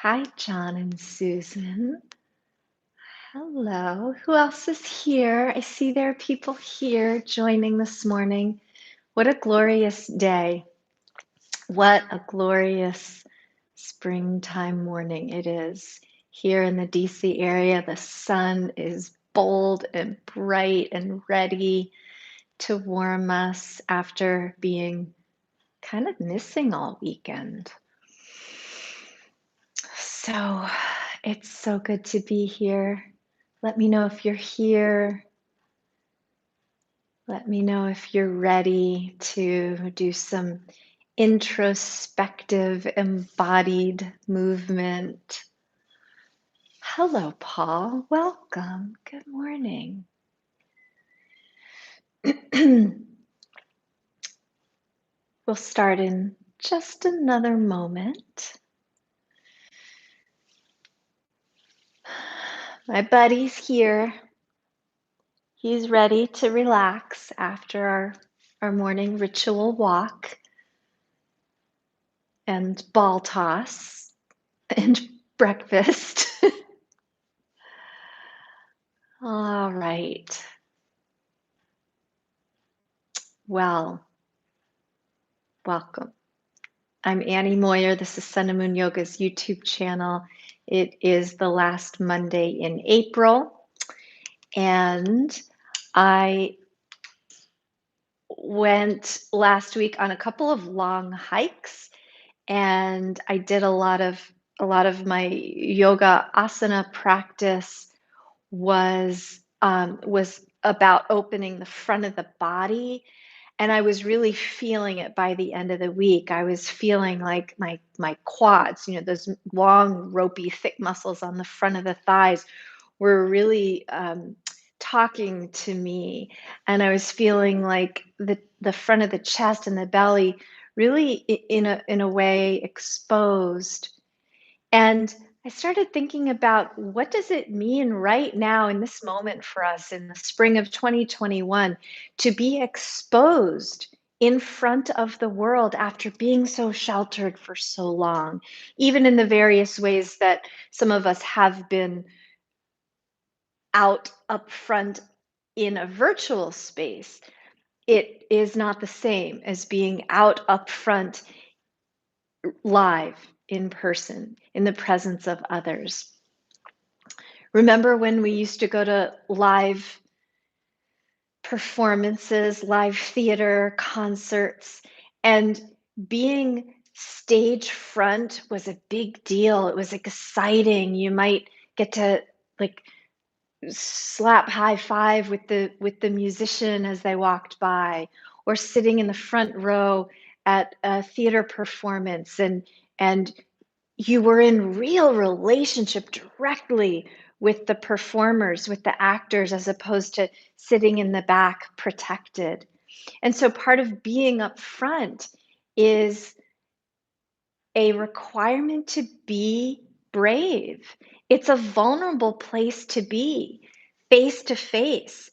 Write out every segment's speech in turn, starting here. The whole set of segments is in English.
Hi, John and Susan. Hello. Who else is here? I see there are people here joining this morning. What a glorious day. What a glorious springtime morning it is. Here in the DC area, the sun is bold and bright and ready to warm us after being kind of missing all weekend. So it's so good to be here. Let me know if you're here. Let me know if you're ready to do some introspective, embodied movement. Hello, Paul. Welcome. Good morning. We'll start in just another moment. My buddy's here. He's ready to relax after our morning ritual walk and ball toss and breakfast. All right. Well, welcome. I'm Annie Moyer. This is Sun and Moon Yoga's YouTube channel. It is the last Monday in April, and I went last week on a couple of long hikes, and I did a lot of my yoga asana practice was about opening the front of the body, and I was really feeling it by the end of the week. I was feeling like my quads, those long, ropey, thick muscles on the front of the thighs were really talking to me, and I was feeling like the front of the chest and the belly really in a way exposed. And I started thinking about what does it mean right now in this moment for us in the spring of 2021 to be exposed in front of the world after being so sheltered for so long, even in the various ways that some of us have been out up front in a virtual space. It is not the same as being out up front live in person in the presence of others. Remember when we used to go to live performances, live theater, concerts, and being stage front was a big deal. It was exciting. You might get to like slap high five with the musician as they walked by, or sitting in the front row at a theater performance, and you were in real relationship directly with the performers, with the actors, as opposed to sitting in the back protected. And so part of being up front is a requirement to be brave. It's a vulnerable place to be, face to face,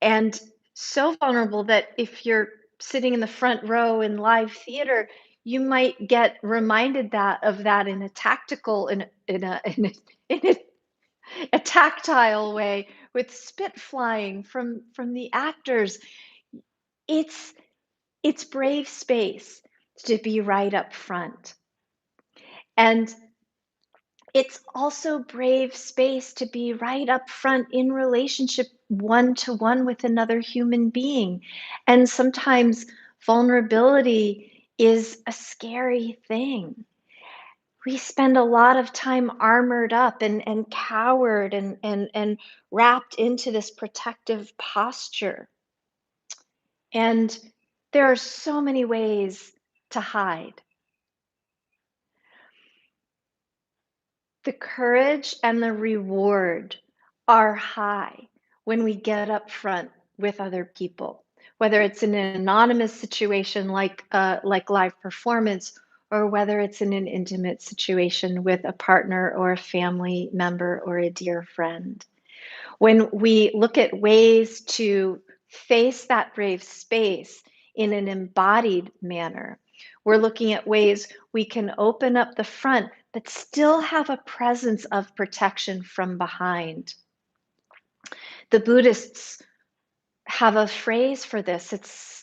and so vulnerable that if you're sitting in the front row in live theater, you might get reminded of that in a tactical, in a tactile way, with spit flying from the actors. It's brave space to be right up front. And it's also brave space to be right up front in relationship one-to-one with another human being. And sometimes vulnerability is a scary thing. We spend a lot of time armored up and cowered and wrapped into this protective posture. And there are so many ways to hide. The courage and the reward are high when we get up front with other people, whether it's in an anonymous situation like live performance, or whether it's in an intimate situation with a partner or a family member or a dear friend. When we look at ways to face that brave space in an embodied manner, we're looking at ways we can open up the front but still have a presence of protection from behind. The Buddhists have a phrase for this.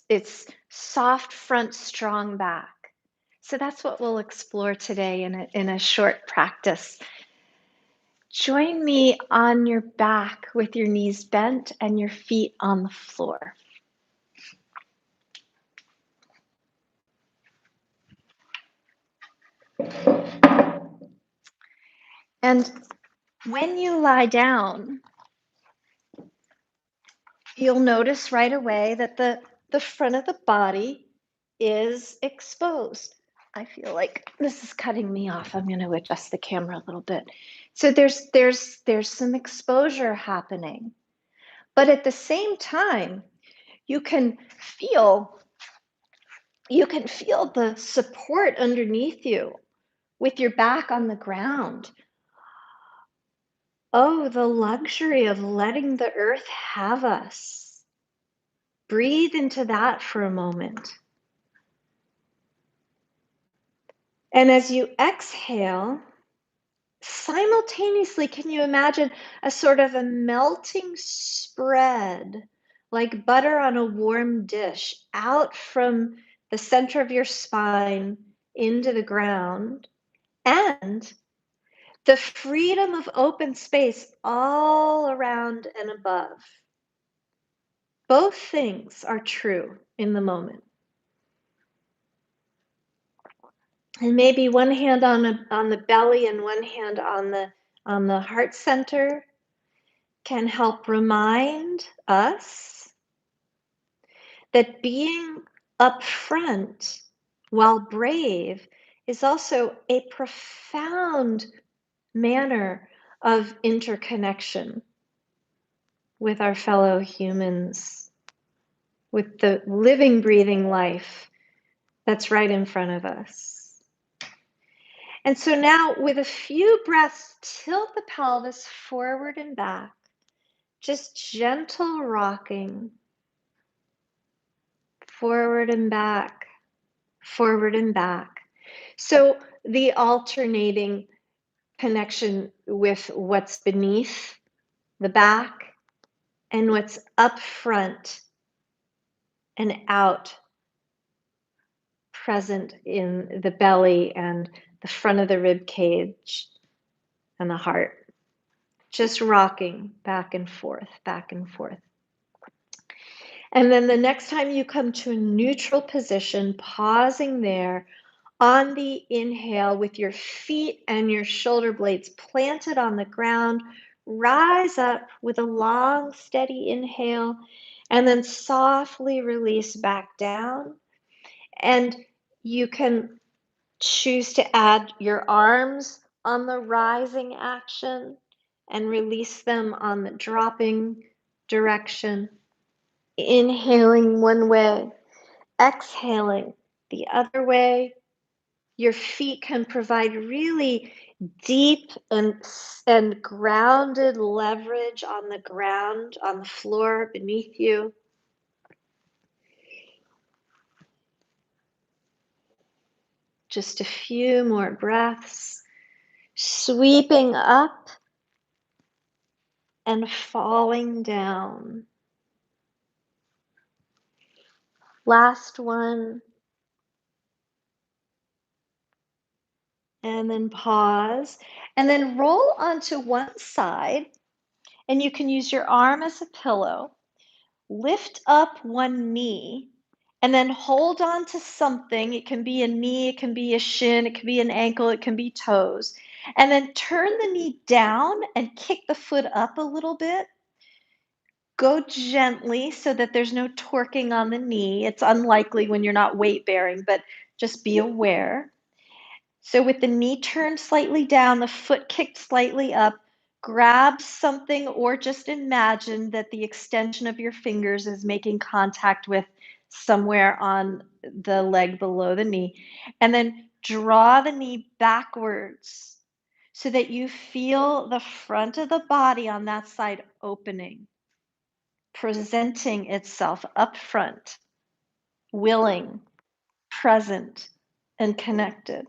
It's soft front, strong back. So that's what we'll explore today in a short practice. Join me on your back with your knees bent and your feet on the floor. And when you lie down, you'll notice right away that the front of the body is exposed. I feel like this is cutting me off. I'm going to adjust the camera a little bit. So there's some exposure happening. But at the same time, you can feel the support underneath you with your back on the ground. Oh, the luxury of letting the earth have us. Breathe into that for a moment. And as you exhale, simultaneously, can you imagine a sort of a melting spread, like butter on a warm dish, out from the center of your spine into the ground, and the freedom of open space all around and above. Both things are true in the moment. And maybe one hand on the belly and one hand on the heart center can help remind us that being up front while brave is also a profound manner of interconnection with our fellow humans, with the living, breathing life that's right in front of us. And so now, with a few breaths, tilt the pelvis forward and back, just gentle rocking, forward and back, forward and back. So the alternating connection with what's beneath the back and what's up front and out, present in the belly and the front of the rib cage and the heart. Just rocking back and forth, back and forth. And then the next time you come to a neutral position, pausing there on the inhale with your feet and your shoulder blades planted on the ground, rise up with a long, steady inhale, and then softly release back down. And you can choose to add your arms on the rising action and release them on the dropping direction. Inhaling one way, exhaling the other way. Your feet can provide really deep and grounded leverage on the ground, on the floor beneath you. Just a few more breaths, sweeping up and falling down. Last one. And then pause. And then roll onto one side. And you can use your arm as a pillow. Lift up one knee. And then hold on to something. It can be a knee, it can be a shin, it can be an ankle, it can be toes. And then turn the knee down and kick the foot up a little bit. Go gently so that there's no torquing on the knee. It's unlikely when you're not weight bearing, but just be aware. So with the knee turned slightly down, the foot kicked slightly up, grab something or just imagine that the extension of your fingers is making contact with somewhere on the leg below the knee. And then draw the knee backwards so that you feel the front of the body on that side opening, presenting itself up front, willing, present, and connected.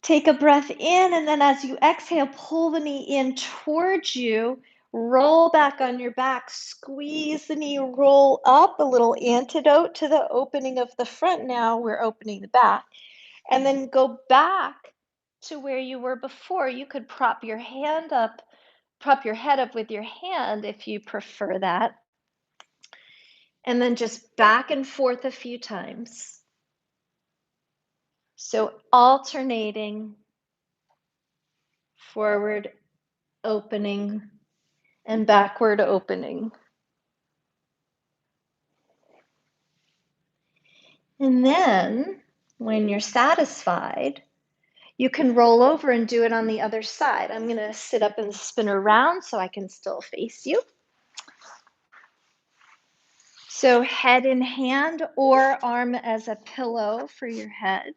Take a breath in, and then as you exhale, pull the knee in towards you. Roll back on your back, squeeze the knee, roll up, a little antidote to the opening of the front. Now we're opening the back. And then go back to where you were before. You could prop your head up with your hand if you prefer that. And then just back and forth a few times. So alternating forward opening and backward opening. And then when you're satisfied, you can roll over and do it on the other side. I'm going to sit up and spin around so I can still face you. So head in hand or arm as a pillow for your head.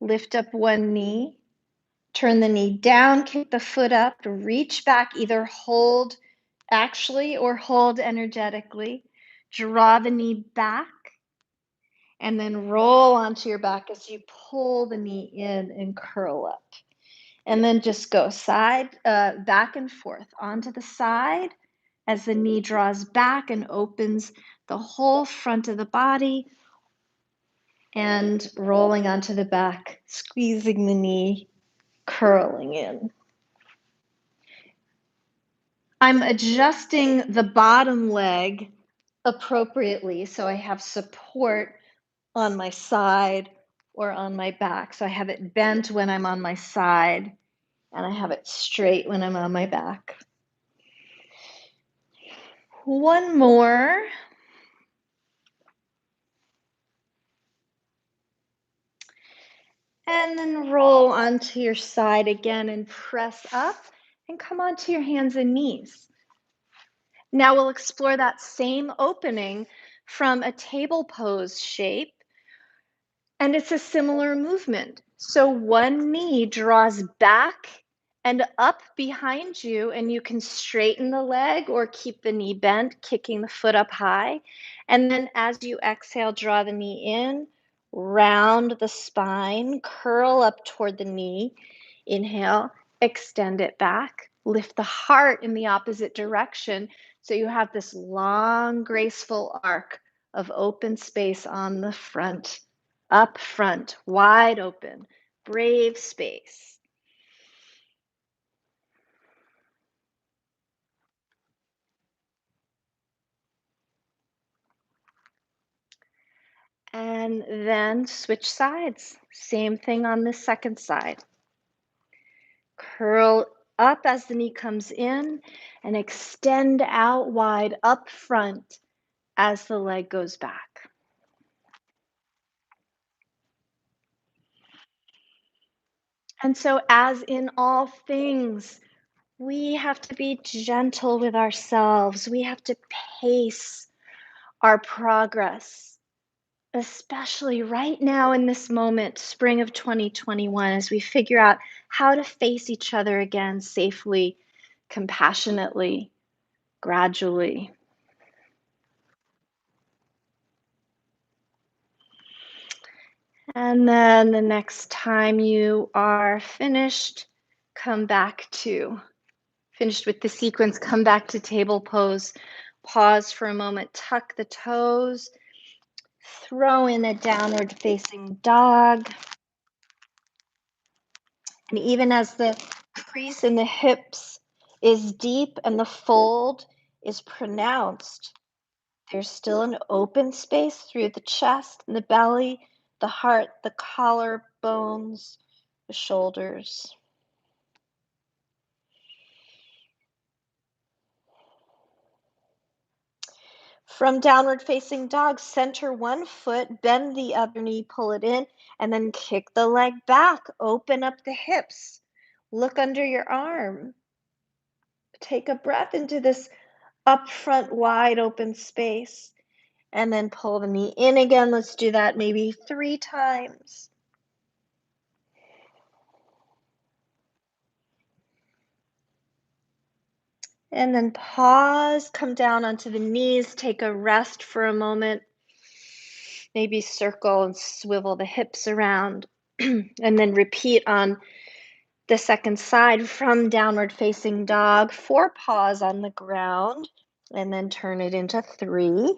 Lift up one knee. Turn the knee down, kick the foot up, reach back, either hold actually or hold energetically. Draw the knee back and then roll onto your back as you pull the knee in and curl up. And then just go back and forth onto the side as the knee draws back and opens the whole front of the body, and rolling onto the back, squeezing the knee, curling in. I'm adjusting the bottom leg appropriately so I have support on my side or on my back. So I have it bent when I'm on my side and I have it straight when I'm on my back. One more. And then roll onto your side again and press up and come onto your hands and knees. Now we'll explore that same opening from a table pose shape. And it's a similar movement. So one knee draws back and up behind you, and you can straighten the leg or keep the knee bent, kicking the foot up high. And then as you exhale, draw the knee in, round the spine, curl up toward the knee. Inhale, extend it back, lift the heart in the opposite direction. So you have this long, graceful arc of open space on the front. Up front, wide open, brave space. And then switch sides. Same thing on the second side. Curl up as the knee comes in and extend out wide up front as the leg goes back. And so, as in all things, we have to be gentle with ourselves. We have to pace our progress, especially right now in this moment, spring of 2021, as we figure out how to face each other again safely, compassionately, gradually. And then the next time you are finished, finished with the sequence, come back to table pose. Pause for a moment, tuck the toes, throw in a downward facing dog. And even as the crease in the hips is deep and the fold is pronounced, there's still an open space through the chest and the belly, the heart, the collarbones, the shoulders. From downward facing dog, center one foot, bend the other knee, pull it in, and then kick the leg back. Open up the hips. Look under your arm. Take a breath into this up front, wide open space. And then pull the knee in again. Let's do that maybe 3 times. And then pause, come down onto the knees, take a rest for a moment. Maybe circle and swivel the hips around. And then repeat on the second side from downward facing dog, 4 paws on the ground, and then turn it into 3.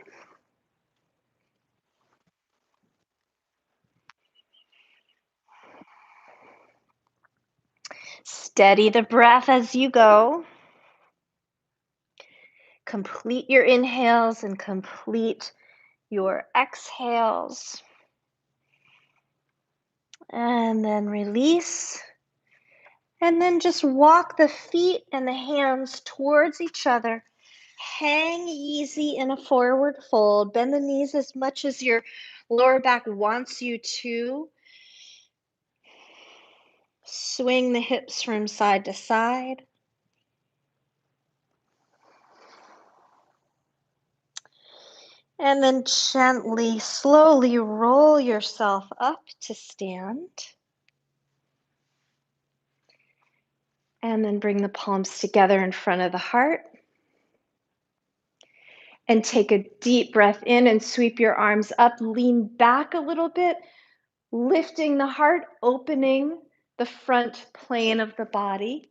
Steady the breath as you go. Complete your inhales and complete your exhales. And then release. And then just walk the feet and the hands towards each other. Hang easy in a forward fold. Bend the knees as much as your lower back wants you to. Swing the hips from side to side. And then gently, slowly roll yourself up to stand. And then bring the palms together in front of the heart. And take a deep breath in and sweep your arms up. Lean back a little bit, lifting the heart, opening the front plane of the body.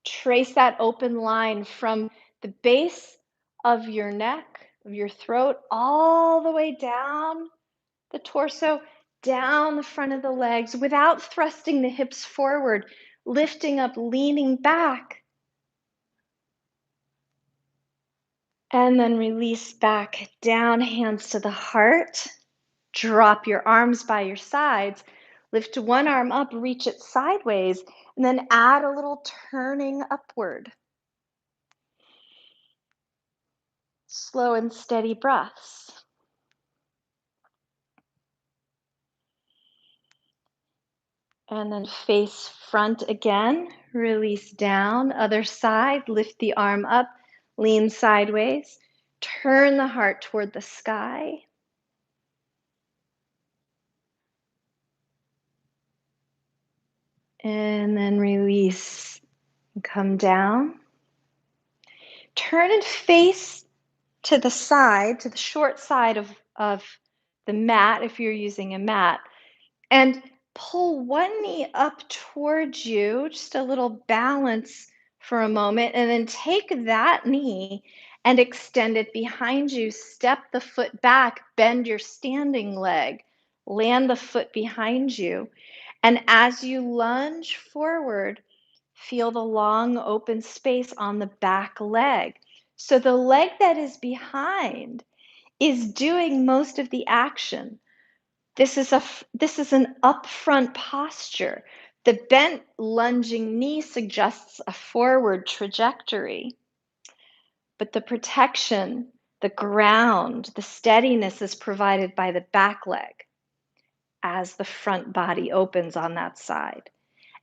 Trace that open line from the base of your neck, of your throat, all the way down the torso, down the front of the legs without thrusting the hips forward, lifting up, leaning back. And then release back down, hands to the heart. Drop your arms by your sides. Lift one arm up, reach it sideways, and then add a little turning upward. Slow and steady breaths. And then face front again. Release down. Other side. Lift the arm up. Lean sideways. Turn the heart toward the sky. And then release. Come down. Turn and face to the side, to the short side of the mat, if you're using a mat, and pull one knee up towards you, just a little balance for a moment, and then take that knee and extend it behind you. Step the foot back, bend your standing leg, land the foot behind you. And as you lunge forward, feel the long open space on the back leg. So the leg that is behind is doing most of the action. This is an upfront posture. The bent lunging knee suggests a forward trajectory, but the protection, the ground, the steadiness is provided by the back leg as the front body opens on that side.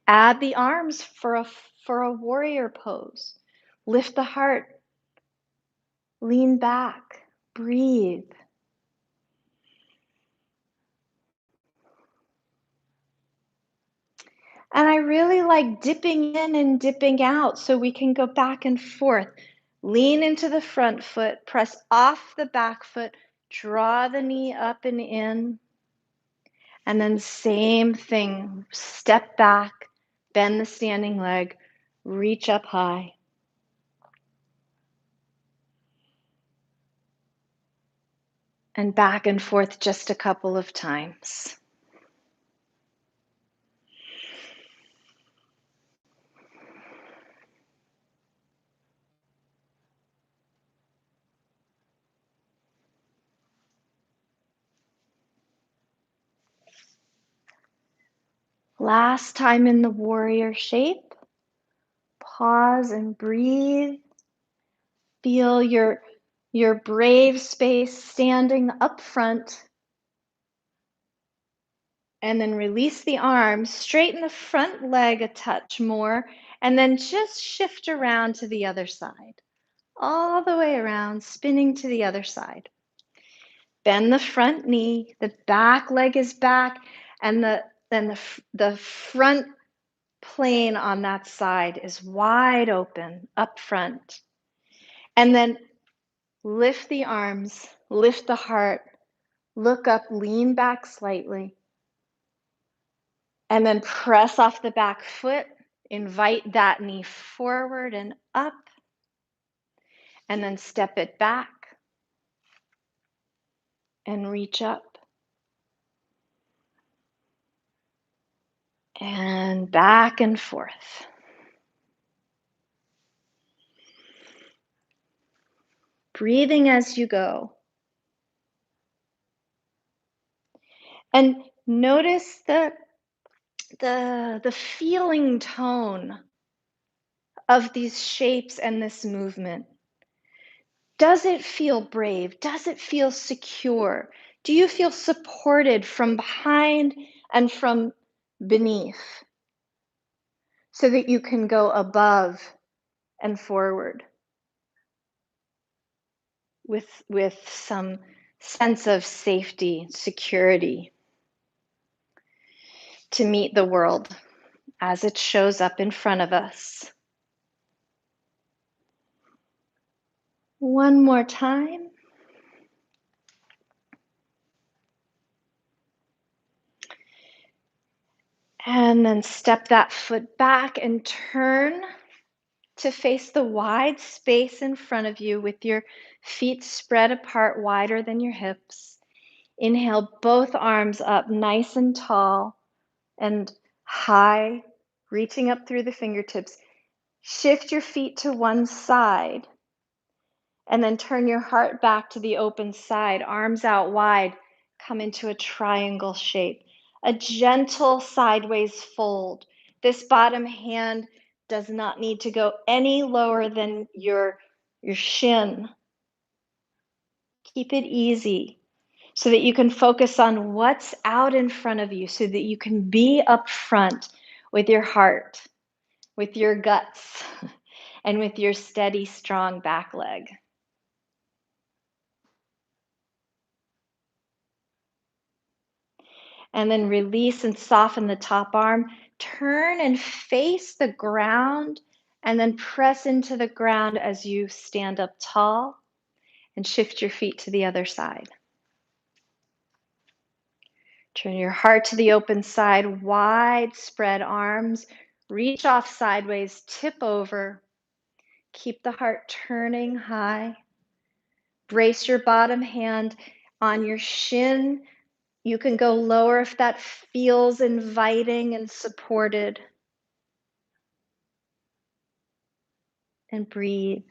Add the arms for a warrior pose. Lift the heart, lean back, breathe. And I really like dipping in and dipping out so we can go back and forth. Lean into the front foot, press off the back foot, draw the knee up and in. And then same thing, step back, bend the standing leg, reach up high. And back and forth just a couple of times. Last time in the warrior shape. Pause and breathe. Feel your brave space standing up front. And then release the arms, straighten the front leg a touch more, and then just shift around to the other side. All the way around, spinning to the other side. Bend the front knee, the back leg is back, and the front plane on that side is wide open up front. And then lift the arms, lift the heart, look up, lean back slightly. And then press off the back foot. Invite that knee forward and up, and then step it back and reach up. And back and forth. Breathing as you go. And notice the feeling tone of these shapes and this movement. Does it feel brave? Does it feel secure? Do you feel supported from behind and from beneath so that you can go above and forward with some sense of safety, security to meet the world as it shows up in front of us? One more time. And then step that foot back and turn to face the wide space in front of you with your feet spread apart wider than your hips. Inhale, both arms up nice and tall and high, reaching up through the fingertips. Shift your feet to one side and then turn your heart back to the open side, arms out wide, come into a triangle shape. A gentle sideways fold. This bottom hand does not need to go any lower than your shin. Keep it easy so that you can focus on what's out in front of you, so that you can be up front with your heart, with your guts, and with your steady, strong back leg. And then release and soften the top arm. Turn and face the ground, and then press into the ground as you stand up tall and shift your feet to the other side. Turn your heart to the open side, wide spread arms. Reach off sideways, tip over. Keep the heart turning high. Brace your bottom hand on your shin. You can go lower if that feels inviting and supported. And breathe.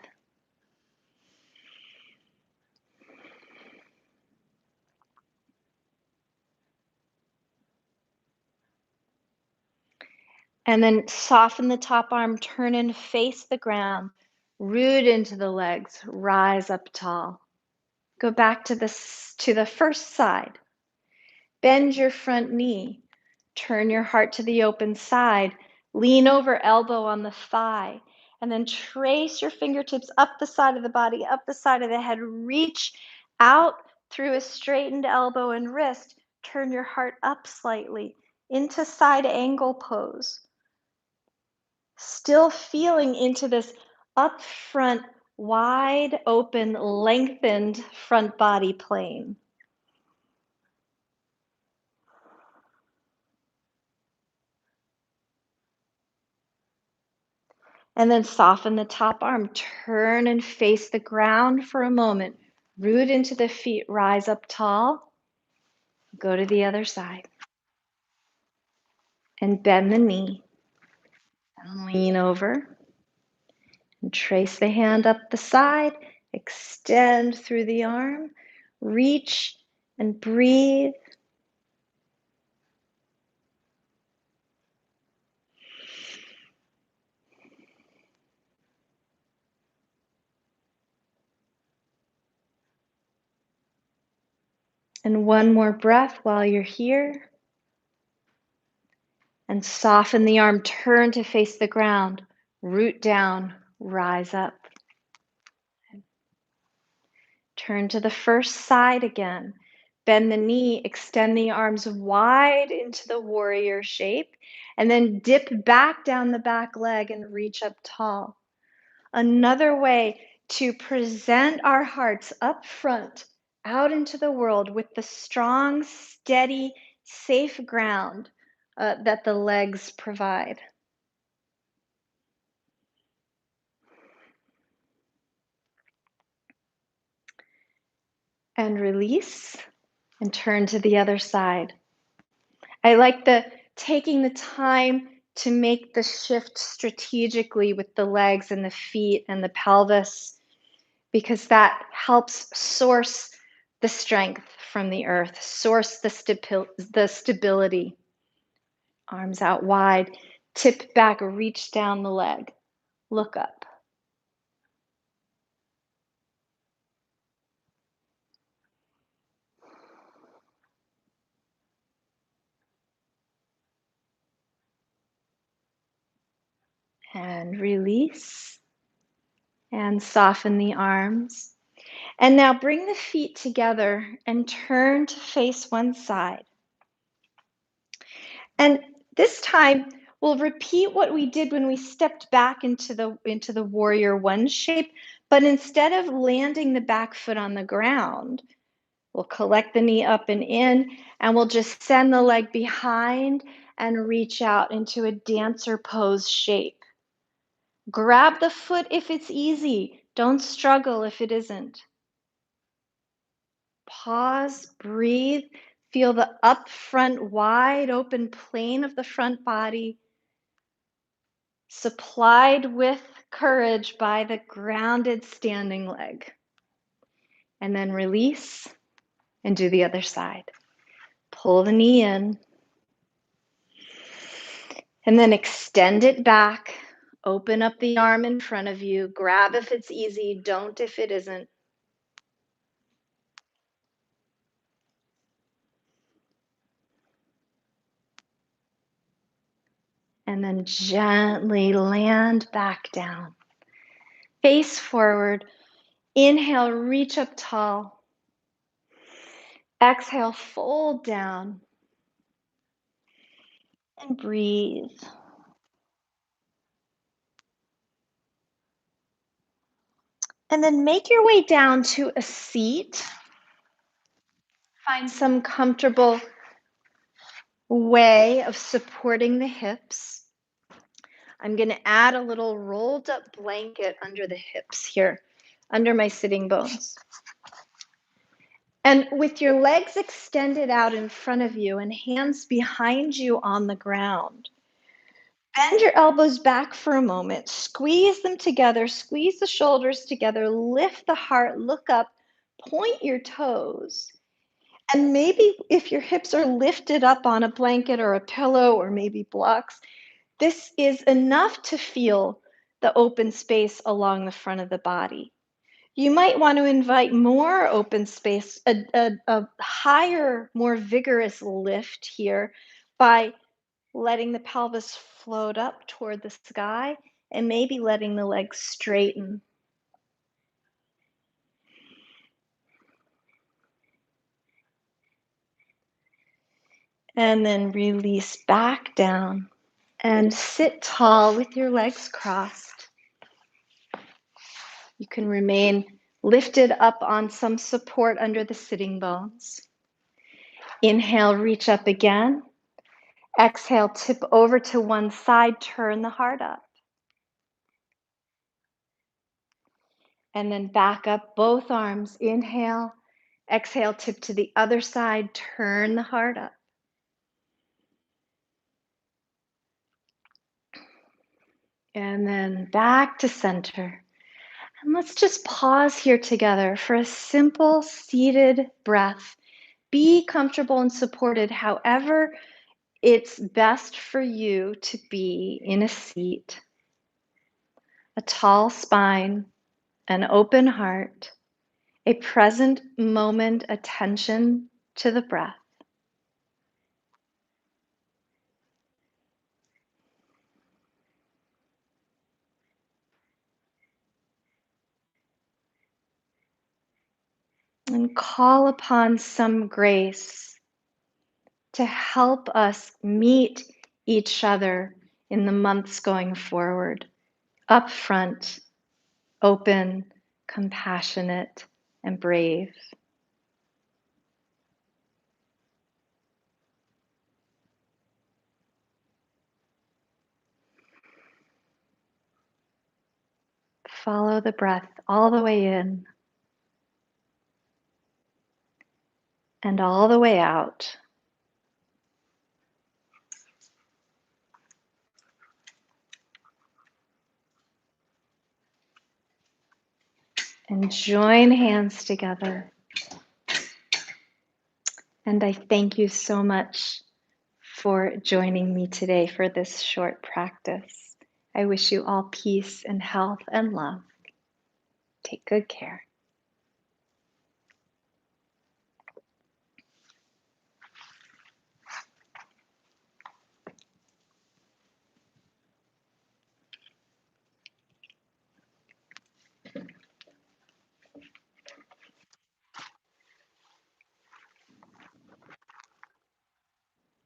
And then soften the top arm, turn and face the ground. Root into the legs, rise up tall. Go back to the first side. Bend your front knee. Turn your heart to the open side. Lean over, elbow on the thigh. And then trace your fingertips up the side of the body, up the side of the head. Reach out through a straightened elbow and wrist. Turn your heart up slightly into side angle pose. Still feeling into this up front, wide open, lengthened front body plane. And then soften the top arm. Turn and face the ground for a moment. Root into the feet, rise up tall. Go to the other side. And bend the knee. And lean over. And trace the hand up the side. Extend through the arm. Reach and breathe. And one more breath while you're here. And soften the arm, turn to face the ground. Root down, rise up. Turn to the first side again. Bend the knee, extend the arms wide into the warrior shape, and then dip back down the back leg and reach up tall. Another way to present our hearts up front, out into the world with the strong, steady, safe ground that the legs provide. And release and turn to the other side. I like the taking the time to make the shift strategically with the legs and the feet and the pelvis, because that helps source the strength from the earth, source the stability. Arms out wide, tip back, reach down the leg, look up. And release and soften the arms. And now bring the feet together and turn to face one side. And this time we'll repeat what we did when we stepped back into the warrior one shape, but instead of landing the back foot on the ground, we'll collect the knee up and in, and we'll just send the leg behind and reach out into a dancer pose shape. Grab the foot if it's easy. Don't struggle if it isn't. Pause, breathe, feel the up front, wide open plane of the front body, supplied with courage by the grounded standing leg. And then release and do the other side. Pull the knee in. And then extend it back. Open up the arm in front of you. Grab if it's easy. Don't if it isn't. And then gently land back down. Face forward. Inhale, reach up tall. Exhale, fold down. And breathe. And then make your way down to a seat. Find some comfortable way of supporting the hips. I'm going to add a little rolled up blanket under the hips here, under my sitting bones. And with your legs extended out in front of you and hands behind you on the ground, bend your elbows back for a moment, squeeze them together, squeeze the shoulders together, lift the heart, look up, point your toes. And maybe if your hips are lifted up on a blanket or a pillow or maybe blocks, this is enough to feel the open space along the front of the body. You might want to invite more open space, a higher, more vigorous lift here by letting the pelvis float up toward the sky and maybe letting the legs straighten. And then release back down and sit tall with your legs crossed. You can remain lifted up on some support under the sitting bones. Inhale, reach up again. Exhale, tip over to one side, turn the heart up. And then back up both arms. Inhale, exhale, tip to the other side, turn the heart up. And then back to center. And let's just pause here together for a simple seated breath. Be comfortable and supported however it's best for you to be in a seat. A tall spine, an open heart, a present moment attention to the breath. And call upon some grace to help us meet each other in the months going forward. Upfront, open, compassionate, and brave. Follow the breath all the way in and all the way out. And join hands together. And I thank you so much for joining me today for this short practice. I wish you all peace and health and love. Take good care.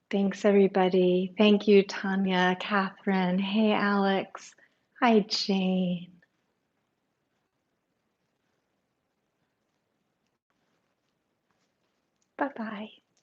Thanks, everybody. Thank you, Tanya, Catherine. Hey, Alex. Hi, Jane. Bye-bye.